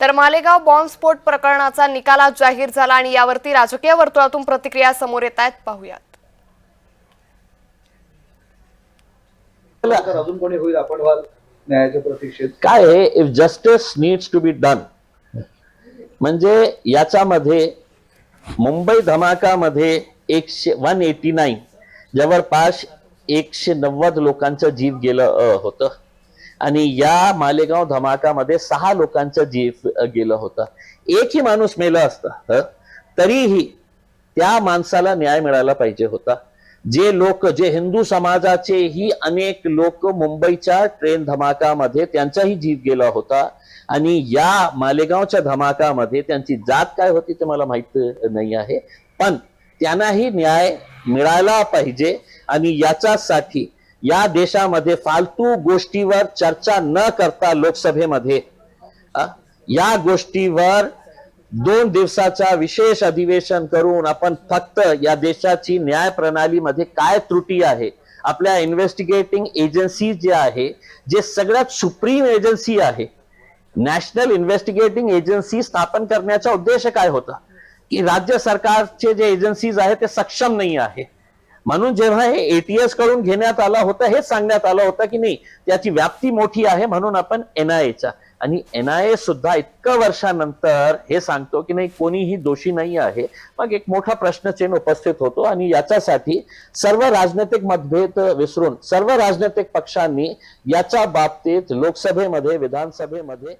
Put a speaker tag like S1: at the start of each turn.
S1: तर मालेगाव बॉम्बस्फोट प्रकरणाचा निकाल आज जाहीर झाला आणि यावरती राजकीय वर्तुळातून प्रतिक्रिया समोर येत आहेत. पाहूयात.
S2: अजून कोणी होईल आपण व्हाल न्यायाच्या प्रतीक्षेत.
S3: काय आहे, if justice needs to be done, म्हणजे याच्यामध्ये मुंबई धमाकामध्ये 189 जवळपास 190 लोकांचं जीव गेलं होतं आणि या मालेगाव धमाकामध्ये 6 लोकांचं जीव गेलं होतं. एकही माणूस मेला असता तरीही त्या माणसाला न्याय मिळाला पाहिजे होता. जे लोक, जे हिंदू समाजाचेही अनेक लोक मुंबईच्या ट्रेन धमाकामध्ये त्यांचाही जीव गेला होता आणि या मालेगावच्या धमाकामध्ये त्यांची जात काय होती ते मला माहित नाही आहे, पण त्यांनाही न्याय मिळाला पाहिजे. आणि याच्यासाठी या देशामध्ये फालतू गोष्टीवर चर्चा न करता लोकसभेमध्ये या गोष्टीवर 2 दिवसाचा विशेष अधिवेशन करून आपण फक्त या देशाची न्याय प्रणालीमध्ये काय त्रुटी आहे, आपल्या इन्व्हेस्टिगेटिंग एजन्सी जे आहे, जे सगळ्यात सुप्रीम एजन्सी आहे, नॅशनल इन्व्हेस्टिगेटिंग एजन्सी स्थापन करण्याचा उद्देश काय होता की राज्य सरकारचे जे एजन्सीज आहेत ते सक्षम नाही आहे. म्हणून जेव्हा हे एटीएस कडून घेण्यात आलं होतं, हे सांगण्यात आलं होतं की नाही त्याची व्याप्ती मोठी आहे म्हणून आपण एनआयएचा, आणि एनआयए सुद्धा इतकं वर्षानंतर हे सांगतो की नाही कोणीही दोषी नाही आहे. मग एक मोठा प्रश्नचिन्ह उपस्थित होतो आणि याच्यासाठी सर्व राजनैतिक मतभेद विसरून सर्व राजनैतिक पक्षांनी याच्या बाबतीत लोकसभेमध्ये, विधानसभेमध्ये